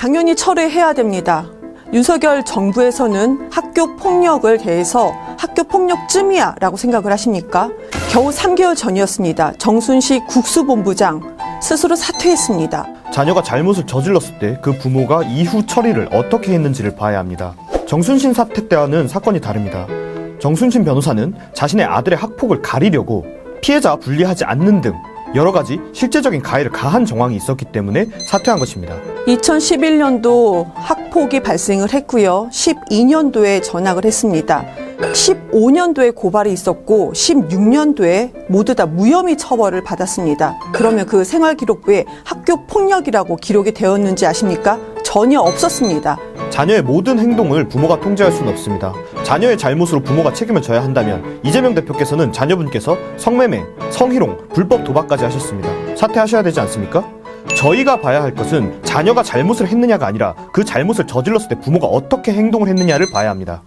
당연히 철회해야 됩니다. 윤석열 정부에서는 학교 폭력을 대해서 학교 폭력쯤이야 라고 생각을 하십니까? 겨우 3개월 전이었습니다. 정순식 국수본부장 스스로 사퇴했습니다. 자녀가 잘못을 저질렀을 때 그 부모가 이후 처리를 어떻게 했는지를 봐야 합니다. 정순신 사태 때와는 사건이 다릅니다. 정순신 변호사는 자신의 아들의 학폭을 가리려고 피해자와 분리하지 않는 등 여러 가지 실제적인 가해를 가한 정황이 있었기 때문에 사퇴한 것입니다. 2011년도 학폭이 발생을 했고요. 12년도에 전학을 했습니다. 15년도에 고발이 있었고 16년도에 모두 다 무혐의 처벌을 받았습니다. 그러면 그 생활기록부에 학교 폭력이라고 기록이 되었는지 아십니까? 전혀 없었습니다. 자녀의 모든 행동을 부모가 통제할 수는 없습니다. 자녀의 잘못으로 부모가 책임을 져야 한다면 이재명 대표께서는 자녀분께서 성매매, 성희롱, 불법 도박까지 하셨습니다. 사퇴하셔야 되지 않습니까? 저희가 봐야 할 것은 자녀가 잘못을 했느냐가 아니라 그 잘못을 저질렀을 때 부모가 어떻게 행동을 했느냐를 봐야 합니다.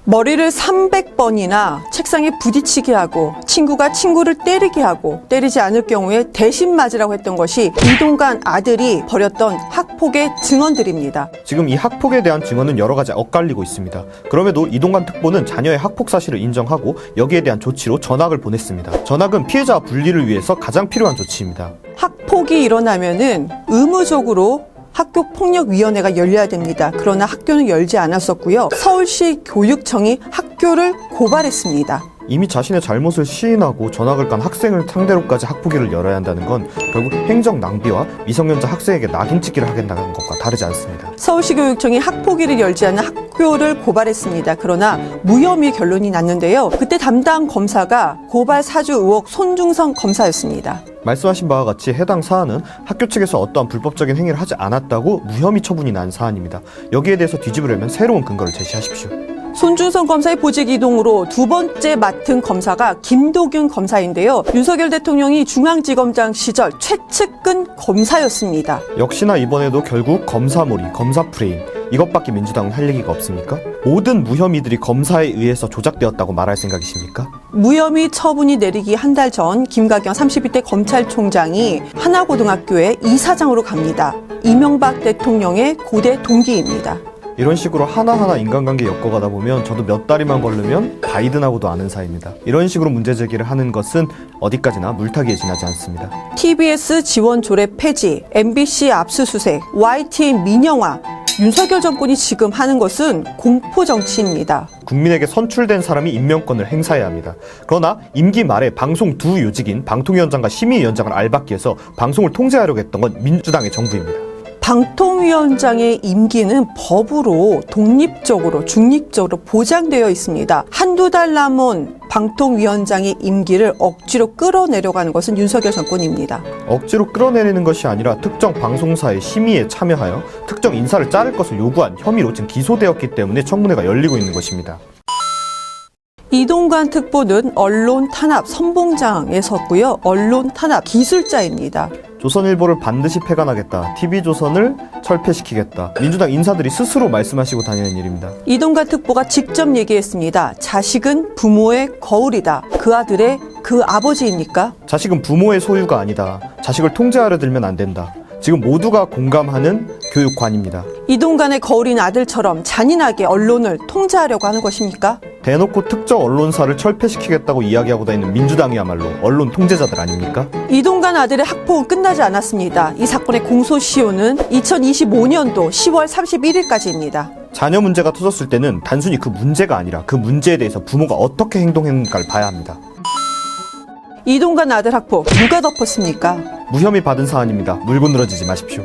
머리를 300번이나 책상에 부딪히게 하고 친구가 친구를 때리게 하고 때리지 않을 경우에 대신 맞으라고 했던 것이 이동관 아들이 벌였던 학폭의 증언들입니다. 지금 이 학폭에 대한 증언은 여러 가지 엇갈리고 있습니다. 그럼에도 이동관 특보는 자녀의 학폭 사실을 인정하고 여기에 대한 조치로 전학을 보냈습니다. 전학은 피해자와 분리를 위해서 가장 필요한 조치입니다. 학폭이 일어나면은 의무적으로 학교폭력위원회가 열려야 됩니다. 그러나 학교는 열지 않았었고요. 서울시 교육청이 학교를 고발했습니다. 이미 자신의 잘못을 시인하고 전학을 간 학생을 상대로까지 학폭위를 열어야 한다는 건 결국 행정 낭비와 미성년자 학생에게 낙인찍기를 하겠다는 것과 다르지 않습니다. 서울시 교육청이 학폭위를 열지 않은 학교를 고발했습니다. 그러나 무혐의 결론이 났는데요. 그때 담당 검사가 고발 사주 의혹 손중성 검사였습니다. 말씀하신 바와 같이 해당 사안은 학교 측에서 어떠한 불법적인 행위를 하지 않았다고 무혐의 처분이 난 사안입니다. 여기에 대해서 뒤집으려면 새로운 근거를 제시하십시오. 손중성 검사의 보직 이동으로 두 번째 맡은 검사가 김도균 검사인데요. 윤석열 대통령이 중앙지검장 시절 최측근 검사였습니다. 역시나 이번에도 결국 검사몰이, 검사 프레임 이것밖에 민주당은 할 얘기가 없습니까? 모든 무혐의들이 검사에 의해서 조작되었다고 말할 생각이십니까? 무혐의 처분이 내리기 한 달 전 김가경 32대 검찰총장이 하나고등학교의 이사장으로 갑니다. 이명박 대통령의 고대 동기입니다. 이런 식으로 하나하나 인간관계 엮어가다 보면 저도 몇 다리만 걸르면 바이든하고도 아는 사이입니다. 이런 식으로 문제제기를 하는 것은 어디까지나 물타기에 지나지 않습니다. TBS 지원 조례 폐지, MBC 압수수색, YTN 민영화, 윤석열 정권이 지금 하는 것은 공포정치입니다. 국민에게 선출된 사람이 임명권을 행사해야 합니다. 그러나 임기 말에 방송 두 요직인 방통위원장과 심의위원장을 알박기해서 방송을 통제하려고 했던 건 민주당의 정부입니다. 방통위원장의 임기는 법으로 독립적으로 중립적으로 보장되어 있습니다. 한두 달 남은 방통위원장의 임기를 억지로 끌어내려고 하는 것은 윤석열 정권입니다. 억지로 끌어내리는 것이 아니라 특정 방송사의 심의에 참여하여 특정 인사를 자를 것을 요구한 혐의로 지금 기소되었기 때문에 청문회가 열리고 있는 것입니다. 이동관 특보는 언론 탄압 선봉장에 섰고요. 언론 탄압 기술자입니다. 조선일보를 반드시 폐간하겠다. TV조선을 철폐시키겠다. 민주당 인사들이 스스로 말씀하시고 다니는 일입니다. 이동관 특보가 직접 얘기했습니다. 자식은 부모의 거울이다. 그 아들의 그 아버지입니까? 자식은 부모의 소유가 아니다. 자식을 통제하려 들면 안 된다. 지금 모두가 공감하는 교육관입니다. 이동관의 거울인 아들처럼 잔인하게 언론을 통제하려고 하는 것입니까? 대놓고 특정 언론사를 철폐시키겠다고 이야기하고 다니는 민주당이야말로 언론 통제자들 아닙니까? 이동관 아들의 학폭은 끝나지 않았습니다. 이 사건의 공소시효는 2025년도 10월 31일까지입니다. 자녀 문제가 터졌을 때는 단순히 그 문제가 아니라 그 문제에 대해서 부모가 어떻게 행동했는가를 봐야 합니다. 이동관 아들 학폭 누가 덮었습니까? 무혐의 받은 사안입니다. 물고 늘어지지 마십시오.